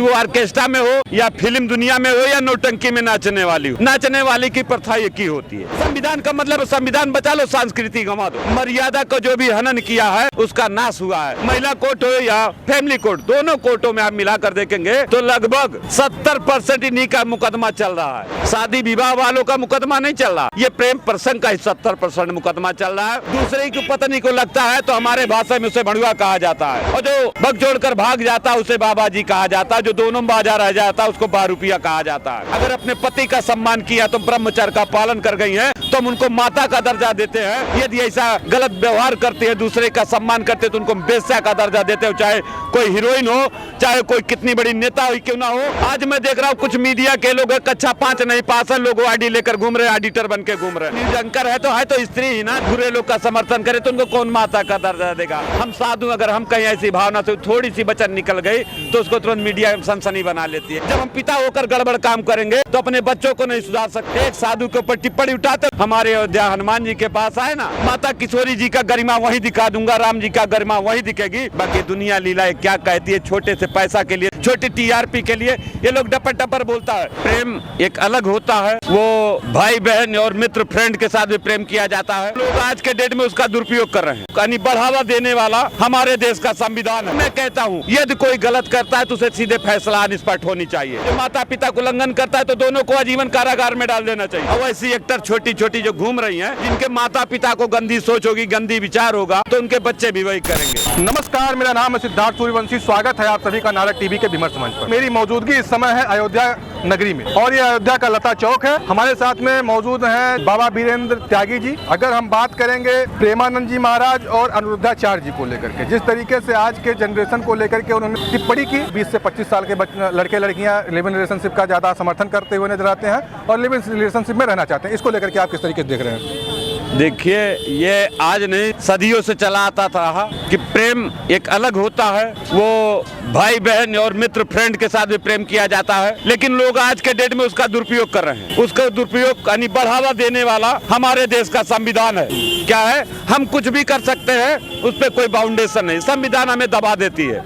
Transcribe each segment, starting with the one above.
वो ऑर्केस्ट्रा में हो या फिल्म दुनिया में हो या नौटंकी में नाचने वाली हो, नाचने वाली की प्रथा एक ही होती है। संविधान का मतलब संविधान बचा लो, संस्कृति गंवा दो। मर्यादा को जो भी हनन किया है उसका नाश हुआ है। महिला कोर्ट हो या फैमिली कोर्ट, दोनों कोर्टों में आप मिलाकर देखेंगे तो लगभग 70% इन्हीं का मुकदमा चल रहा है। शादी विवाह वालों का मुकदमा नहीं चल रहा, ये प्रेम प्रसंग का 70% मुकदमा चल रहा है। दूसरे की पत्नी को लगता है तो हमारे भाषा में उसे भड़ुआ कहा जाता है, और जो बग जोड़कर भाग जाता है उसे बाबा जी कहा जाता है, जो दोनों बाजा रह जाता है उसको 12 रुपया कहा जाता है। अगर अपने पति का सम्मान किया तो ब्रह्मचर्य का पालन कर गई है तो हम उनको माता का दर्जा देते हैं। यदि ऐसा गलत व्यवहार करते हैं, दूसरे का सम्मान करते हैं तो उनको बेश्या का दर्जा देते हो, चाहे कोई हीरोइन हो, चाहे कोई कितनी बड़ी नेता हो क्यों ना हो। आज मैं देख रहा हूँ कुछ मीडिया के लोग कक्षा 5 नहीं पास है, लोग आईडी लेकर घूम रहे, ऑडिटर बन के घूम रहे। न्यूज एंकर है तो स्त्री ही ना, बुरे लोग का समर्थन करे तो उनको कौन माता का दर्जा देगा। हम साधु, अगर हम कहीं ऐसी भावना से थोड़ी सी वचन निकल गई तो उसको तुरंत मीडिया सनसनी बना लेती है। जब हम पिता होकर गड़बड़ काम करेंगे तो अपने बच्चों को नहीं सुधार सकते। एक साधु के ऊपर टिप्पणी उठाते, हमारे अयोध्या हनुमान जी के पास आए ना, माता किशोरी जी का गरिमा वहीं दिखा दूंगा, राम जी का गरिमा वहीं दिखेगी। बाकी दुनिया लीला क्या कहती है, छोटे से पैसा के लिए, छोटी टीआरपी के लिए ये लोग डपर टपर बोलता है। प्रेम एक अलग होता है, वो भाई बहन और मित्र फ्रेंड के साथ भी प्रेम किया जाता है। लोग आज के डेट में उसका दुरुपयोग कर रहे हैं। यानी बढ़ावा देने वाला हमारे देश का संविधान है। मैं कहता हूँ यदि कोई गलत करता है तो उसे सीधे फैसला निष्पक्ष होनी चाहिए। जो माता पिता को उल्लंघन करता है तो दोनों को आजीवन कारागार में डाल देना चाहिए। और ऐसी एक्टर छोटी छोटी जो घूम रही हैं, जिनके माता पिता को गंदी सोच होगी, गंदी विचार होगा, तो उनके बच्चे भी वही करेंगे। नमस्कार, मेरा नाम है सिद्धार्थ सूर्यवंशी। स्वागत है आप सभी का नारद टीवी के विमर्श मंच पर। मेरी मौजूदगी इस समय है अयोध्या नगरी में, और ये अयोध्या का लता चौक है। हमारे साथ में मौजूद हैं बाबा वीरेंद्र त्यागी जी। अगर हम बात करेंगे प्रेमानंद जी महाराज और अनिरुद्धाचार्य जी को लेकर के, जिस तरीके से आज के जनरेशन को लेकर के उन्होंने टिप्पणी की, 20 से 25 साल के लड़के लड़कियां लिव इन रिलेशनशिप का ज्यादा समर्थन करते हुए नजर आते हैं और लिव इन रिलेशनशिप में रहना चाहते हैं। इसको लेकर के आप किस तरीके से देख रहे हैं? देखिए, ये आज नहीं सदियों से चला आता था कि प्रेम एक अलग होता है, वो भाई बहन और मित्र फ्रेंड के साथ भी प्रेम किया जाता है। लेकिन लोग आज के डेट में उसका दुरुपयोग कर रहे हैं। उसका दुरुपयोग यानी बढ़ावा देने वाला हमारे देश का संविधान है। क्या है, हम कुछ भी कर सकते हैं, उस पर कोई बाउंडेशन नहीं, संविधान हमें दबा देती है।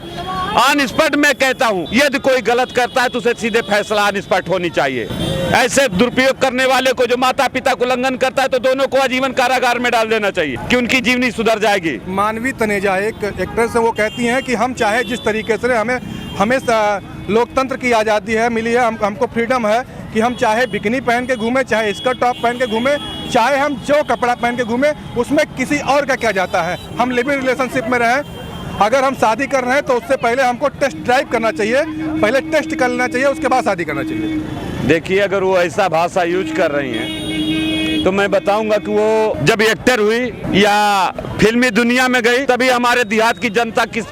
अनस्पष्ट मैं कहता हूँ यदि कोई गलत करता है तो उसे सीधे फैसला अनस्पष्ट होनी चाहिए। ऐसे दुरुपयोग करने वाले को, जो माता पिता को उल्लंघन करता है, तो दोनों को आजीवन कारागार में डाल देना चाहिए कि उनकी जीवनी सुधर जाएगी। मानवी तनेजा एक एक्ट्रेस है, वो कहती हैं कि हम चाहे जिस तरीके से हमें लोकतंत्र की आज़ादी है मिली है, हमको फ्रीडम है कि हम चाहे बिकनी पहन के घूमें, चाहे स्कर्ट टॉप पहन के घूमें, चाहे हम जो कपड़ा पहन के घूमें, उसमें किसी और का क्या जाता है। हम लिव इन रिलेशनशिप में रहें, अगर हम शादी कर रहे हैं तो उससे पहले हमको टेस्ट ड्राइव करना चाहिए, पहले टेस्ट कर लेना चाहिए, उसके बाद शादी करना चाहिए। देखिए, अगर वो ऐसा भाषा यूज कर रही हैं तो मैं बताऊंगा कि वो जब एक्टर हुई या फिल्मी दुनिया में गई, तभी हमारे देहात की जनता किस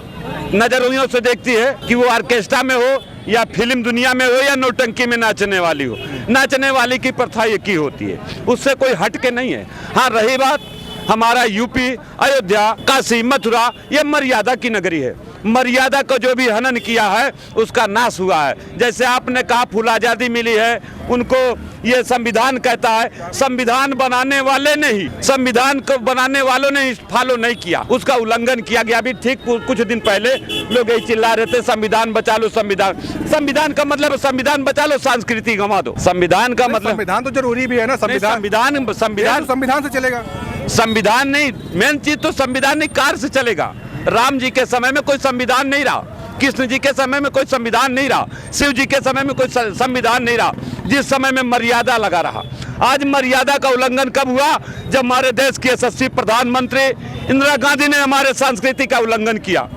नजरियों से देखती है कि वो ऑर्केस्ट्रा में हो या फिल्म दुनिया में हो या नौटंकी में नाचने वाली हो। नाचने वाली की प्रथा एक ही होती है, उससे कोई हट के नहीं है। हाँ, रही बात हमारा यूपी, अयोध्या, काशी, मथुरा, ये मर्यादा की नगरी है। मर्यादा को जो भी हनन किया है उसका नाश हुआ है। जैसे आपने कहा फुल आज़ादी मिली है, उनको ये संविधान कहता है। संविधान बनाने वाले ने ही, संविधान को बनाने वालों ने ही फॉलो नहीं किया, उसका उल्लंघन किया गया। अभी ठीक कुछ दिन पहले लोग यही चिल्ला रहे थे, संविधान बचा लो, संविधान। संविधान का मतलब संविधान बचा लो, संस्कृति गंवा दो। संविधान का मतलब संविधान तो जरूरी भी है ना। संविधान से चलेगा। संविधान नहीं, मेन चीज तो संविधान नहीं, कार से चलेगा। राम जी के समय में कोई संविधान नहीं रहा, कृष्ण जी के समय में कोई संविधान नहीं रहा, शिव जी के समय में कोई संविधान नहीं रहा। जिस समय में मर्यादा लगा रहा। आज मर्यादा का उल्लंघन कब हुआ? जब हमारे देश की यशस्वी प्रधानमंत्री इंदिरा गांधी ने हमारे संस्कृति का उल्लंघन किया।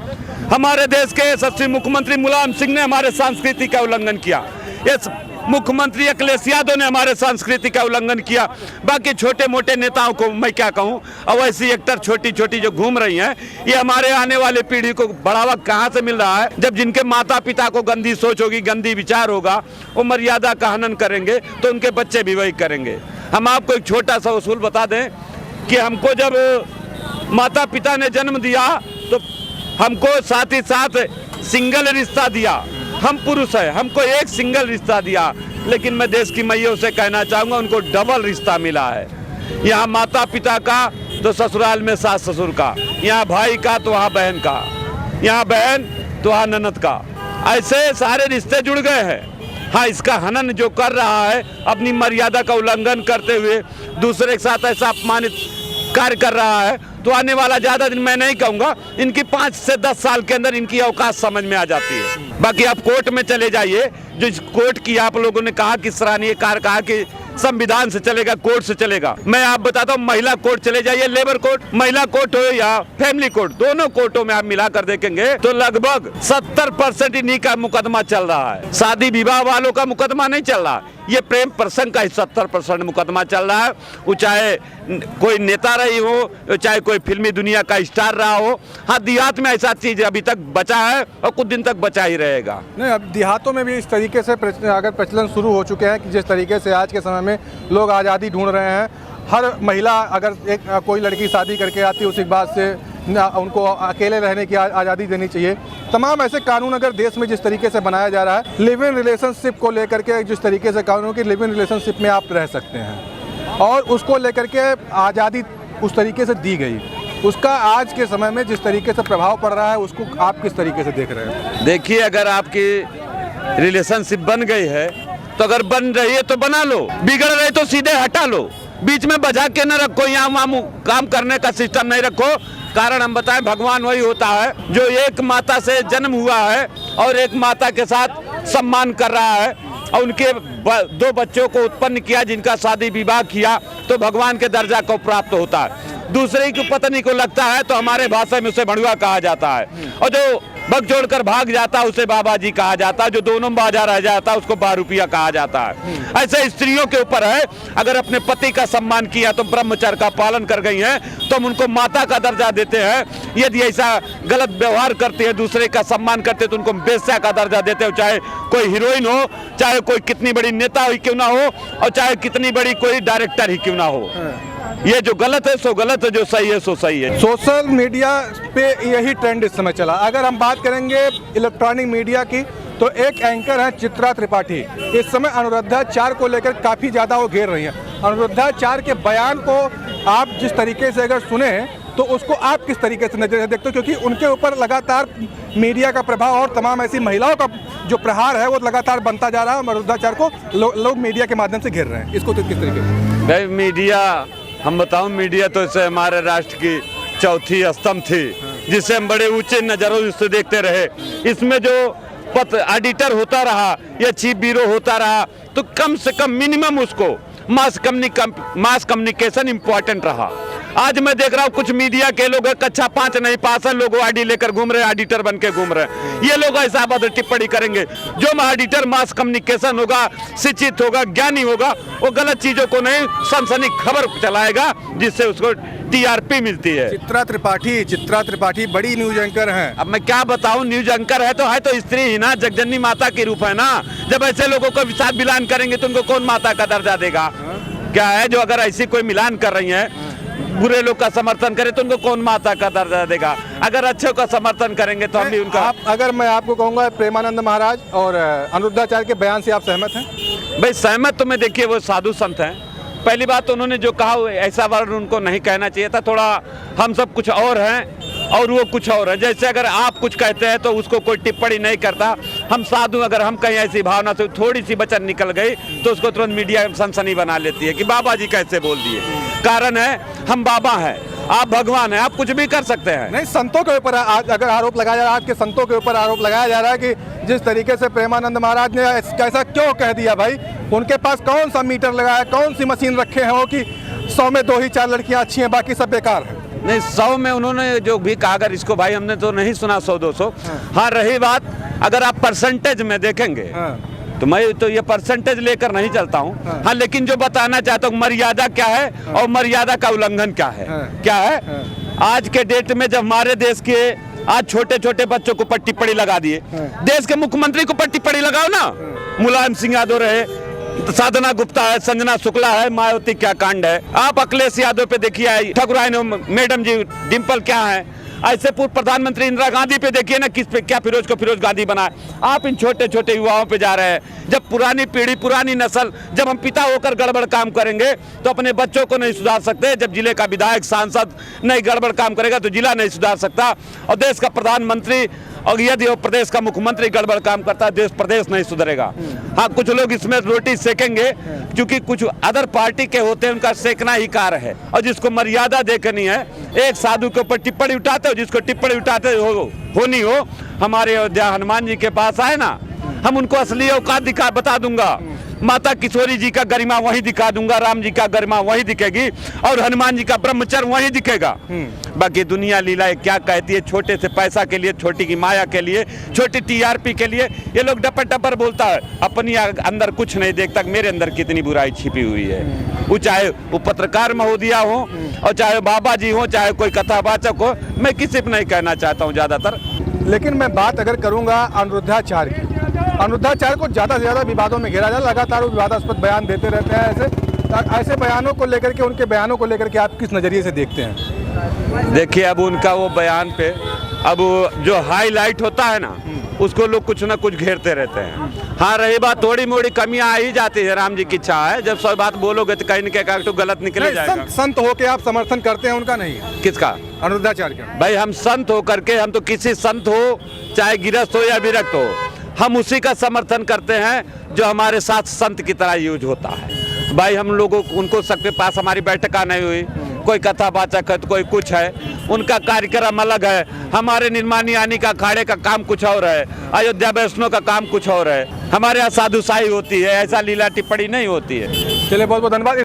हमारे देश के यशस्वी मुख्यमंत्री मुलायम सिंह ने हमारे संस्कृति का उल्लंघन किया। इस मुख्यमंत्री अखिलेश यादव ने हमारे संस्कृति का उल्लंघन किया। बाकी छोटे मोटे नेताओं को मैं क्या कहूं, और ऐसी एक्टर छोटी छोटी जो घूम रही हैं, ये हमारे आने वाले पीढ़ी को बढ़ावा कहां से मिल रहा है? जब जिनके माता पिता को गंदी सोच होगी, गंदी विचार होगा, वो मर्यादा का हनन करेंगे तो उनके बच्चे भी वही करेंगे। हम आपको एक छोटा सा उसूल बता दें कि हमको जब माता पिता ने जन्म दिया तो हमको साथ ही साथ सिंगल रिश्ता दिया। हम पुरुष हैं, हमको एक सिंगल रिश्ता दिया, लेकिन मैं देश की मैयों से कहना चाहूँगा उनको डबल रिश्ता मिला है। यहाँ माता पिता का तो ससुराल में सास ससुर का, यहाँ भाई का तो वहाँ बहन का, यहाँ बहन तो वहाँ ननद का। ऐसे सारे रिश्ते जुड़ गए हैं। हाँ, इसका हनन जो कर रहा है अपनी मर्यादा का उल्लंघन करते हुए दूसरे के साथ ऐसा अपमानित कार्य कर रहा है, तो आने वाला ज्यादा दिन मैं नहीं कहूंगा, इनकी 5 से 10 साल के अंदर इनकी औकात समझ में आ जाती है। बाकी आप कोर्ट में चले जाइए, जो इस कोर्ट की आप लोगों ने कहा कि सराहनीय कार्य कहा कि संविधान से चलेगा, कोर्ट से चलेगा। मैं आप बताता हूँ, महिला कोर्ट चले जाइए, लेबर कोर्ट, महिला कोर्ट हो या फैमिली कोर्ट, दोनों कोर्टों में आप मिलाकर देखेंगे तो लगभग 70% इन्हीं का मुकदमा चल रहा है। शादी विवाह वालों का मुकदमा नहीं चल रहा, ये प्रेम प्रसंग का ही 70% मुकदमा चल रहा है। वो चाहे कोई नेता रही हो, चाहे कोई फिल्मी दुनिया का स्टार रहा हो। हाँ, देहात में ऐसा चीज अभी तक बचा है और कुछ दिन तक बचा ही रहेगा। नहीं, अब देहातों में भी इस तरीके से अगर प्रचलन शुरू हो चुके हैं कि जिस तरीके से आज के समय में लोग आज़ादी ढूंढ रहे हैं। हर महिला अगर कोई लड़की शादी करके आती है, उसके बाद से उनको अकेले रहने की आज़ादी देनी चाहिए। तमाम ऐसे कानून अगर देश में जिस तरीके से बनाया जा रहा है, लिव इन रिलेशनशिप को लेकर के जिस तरीके से कानून की लिव इन रिलेशनशिप में आप रह सकते हैं और उसको लेकर के आज़ादी उस तरीके से दी गई, उसका आज के समय में जिस तरीके से प्रभाव पड़ रहा है, उसको आप किस तरीके से देख रहे हैं? देखिए, अगर आपकी रिलेशनशिप बन गई है तो अगर बन रही है तो बना लो, बिगड़ रही तो सीधे हटा लो, बीच में बजा के न रखो, यहाँ वहाँ काम करने का सिस्टम नहीं रखो। कारण हम बताएं, भगवान वही होता है जो एक माता से जन्म हुआ है और एक माता के साथ सम्मान कर रहा है और उनके 2 बच्चों को उत्पन्न किया, जिनका शादी विवाह किया, तो भगवान के दर्जा को प्राप्त होता है। दूसरे की पत्नी को लगता है तो हमारे भाषा में उसे भड़ुआ कहा जाता है, और जो बग जोड़कर भाग जाता है उसे बाबा जी कहा जाता है, जो दोनों बाजा रह जाता है उसको 12 रुपया कहा जाता है। ऐसे स्त्रियों के ऊपर है, अगर अपने पति का सम्मान किया तो ब्रह्मचर्य का पालन कर गई हैं तो हम उनको माता का दर्जा देते हैं। यदि ऐसा गलत व्यवहार करते हैं, दूसरे का सम्मान करते तो उनको बेश्या का दर्जा देते हो, चाहे कोई हीरोइन हो, चाहे कोई कितनी बड़ी नेता ही क्यों ना हो, और चाहे कितनी बड़ी कोई डायरेक्टर ही क्यों ना हो। ये जो गलत है सो गलत है, जो सही है सो सही है। सोशल मीडिया पे यही ट्रेंड इस समय चला। अगर हम बात करेंगे इलेक्ट्रॉनिक मीडिया की, तो एक एंकर है चित्रा त्रिपाठी। इस समय अनुरुद्धाचार को लेकर काफ़ी ज़्यादा वो घेर रही हैं। अनुरुद्धाचार के बयान को आप जिस तरीके से अगर सुने तो उसको आप किस तरीके से नजर से देखते हो? क्योंकि उनके ऊपर लगातार मीडिया का प्रभाव और तमाम ऐसी महिलाओं का जो प्रहार है वो लगातार बनता जा रहा है। अनुरुद्धाचार को लोग मीडिया के माध्यम से घेर रहे हैं, इसको तो किस तरीके से? भाई, मीडिया, हम बताऊं, मीडिया तो इसे हमारे राष्ट्र की चौथी स्तंभ थी, जिसे हम बड़े ऊंचे नजरों से देखते रहे। इसमें जो एडिटर होता रहा या चीफ ब्यूरो होता रहा, तो कम से कम मिनिमम उसको मास कम्युनिकेशन इंपॉर्टेंट रहा। आज मैं देख रहा हूँ कुछ मीडिया के लोग कक्षा 5 नहीं पास है, लोग आईडी लेकर घूम रहे हैं, एडिटर बन के घूम रहे हैं। ये लोग ऐसा बद टिप्पणी करेंगे। जो एडिटर मास कम्युनिकेशन होगा, शिक्षित होगा, ज्ञानी होगा, वो गलत चीजों को नहीं, सनसनी खबर चलाएगा जिससे उसको टीआरपी मिलती है। चित्रा त्रिपाठी बड़ी न्यूज एंकर हैं। अब मैं क्या बताऊं, न्यूज एंकर है तो स्त्री ही ना, जगजननी माता के रूप है ना। जब ऐसे लोगों को विचार मिलान करेंगे तो उनको कौन माता का दर्जा देगा? क्या है, जो अगर ऐसी कोई मिलान कर रही है, बुरे लोग का समर्थन करे तो उनको कौन माता का दर्जा देगा? अगर अच्छों का समर्थन करेंगे तो हम भी उनका। अगर मैं आपको कहूँगा प्रेमानंद महाराज और अनुरुद्धाचार्य के बयान से आप सहमत हैं? भाई, सहमत तो मैं, देखिए, वो साधु संत हैं। पहली बात तो उन्होंने जो कहा ऐसा वर्ण उनको नहीं कहना चाहिए था। थोड़ा हम सब कुछ और हैं और वो कुछ और है। जैसे अगर आप कुछ कहते हैं तो उसको कोई टिप्पणी नहीं करता। हम साधु, अगर हम कहीं ऐसी भावना से थोड़ी सी वचन निकल गई तो उसको तुरंत मीडिया सनसनी बना लेती है कि बाबा जी कैसे बोल दिए। कारण है, हम बाबा हैं, आप भगवान हैं, आप कुछ भी कर सकते हैं। नहीं, संतों के ऊपर आज अगर आरोप लगाया जा रहा है, आज के संतों के ऊपर आरोप लगाया जा रहा है कि जिस तरीके से प्रेमानंद महाराज ने ऐसा क्यों कह दिया? भाई, उनके पास कौन सा मीटर लगाया, कौन सी मशीन रखे हैं वो कि 100 में 2 ही 4 लड़कियां अच्छी हैं, बाकी सब बेकार है? नहीं, 100 में उन्होंने जो भी कहा, अगर इसको भाई हमने तो नहीं सुना 100-200। हाँ, रही बात, अगर आप परसेंटेज में देखेंगे तो मैं तो ये परसेंटेज लेकर नहीं चलता हूँ। हाँ, लेकिन जो बताना चाहता हूँ, मर्यादा क्या है और मर्यादा का उल्लंघन क्या है। क्या है, आज के डेट में जब हमारे देश के आज छोटे छोटे बच्चों को पर टिप्पणी लगा दिए, देश के मुख्यमंत्री को पर टिप्पणी लगाओ ना। मुलायम सिंह यादव रहे, साधना गुप्ता है, संजना शुक्ला है, मायावती क्या कांड है। आप अखिलेश यादव पे देखिए, ठाकुराइन मैडम जी, डिम्पल क्या है। ऐसे पूर्व प्रधानमंत्री इंदिरा गांधी पे देखिए ना, किस पे क्या फिरोज को फिरोज गांधी बनाए। आप इन छोटे छोटे युवाओं पे जा रहे हैं। जब पुरानी पीढ़ी, पुरानी नस्ल, जब हम पिता होकर गड़बड़ काम करेंगे तो अपने बच्चों को नहीं सुधार सकते। जब जिले का विधायक, सांसद नहीं गड़बड़ काम करेगा तो जिला नहीं सुधार सकता। और देश का प्रधानमंत्री और यदि वो प्रदेश का मुख्यमंत्री गड़बड़ काम करता है, देश प्रदेश नहीं सुधरेगा। हाँ, कुछ लोग इसमें रोटी सेकेंगे, क्योंकि कुछ अदर पार्टी के होते हैं, उनका सेकना ही कार्य है। और जिसको मर्यादा देखनी है, एक साधु के ऊपर टिप्पणी उठाते हो, जिसको टिप्पणी उठाते होनी हो, हमारे अयोध्या हनुमान जी के पास आए ना, हम उनको असली औकात बता दूंगा। माता किशोरी जी का गरिमा वहीं दिखा दूंगा, राम जी का गरिमा वहीं दिखेगी, और हनुमान जी का ब्रह्मचर्य वहीं दिखेगा। बाकी दुनिया लीला क्या कहती है, छोटे से पैसा के लिए, छोटी की माया के लिए, छोटी टीआरपी के लिए ये लोग डपर बोलता है, अपनी अंदर कुछ नहीं देखता मेरे अंदर कितनी बुराई छिपी हुई है। वो चाहे वो पत्रकार महोदया हो, और चाहे बाबा जी हो, चाहे कोई कथावाचक हो, मैं किसी पर नहीं कहना चाहता हूँ ज्यादातर। लेकिन मैं बात अगर करूंगा अनिरुद्धाचार्य की, अनिरुद्धाचार्य को ज़्यादा से ज़्यादा विवादों में घेरा जाए, लगातार वो विवादास्पद बयान देते रहते हैं। ऐसे बयानों को लेकर के, उनके बयानों को लेकर के आप किस नज़रिए से देखते हैं? देखिए, अब उनका वो बयान पे अब जो हाईलाइट होता है ना, उसको लोग कुछ ना कुछ घेरते रहते हैं। हाँ, रही बात, थोड़ी मोड़ी कमियां आ ही जाती है, राम जी की इच्छा है, जब सब बात बोलोगे तो कहीं न कहीं तो गलत निकले जाएगा। संत होके आप समर्थन करते हैं उनका? नहीं। किसका? अनिरुद्धाचार्य का। भाई, हम संत हो करके, हम तो किसी संत हो, चाहे गिरस्थ हो या विरक्त हो, हम उसी का समर्थन करते हैं जो हमारे साथ संत की तरह यूज होता है। भाई, हम लोगों उनको सबके पास हमारी बैठका नहीं हुई, कोई कथावाचक है तो कोई कुछ है, उनका कार्यक्रम अलग है। हमारे निर्माणी आनी का अखाड़े का काम कुछ और है, अयोध्या वैष्णो का काम कुछ और है। हमारे यहाँ साधुशाही होती है, ऐसा लीला टिप्पणी नहीं होती है। चलिए, बहुत बहुत धन्यवाद।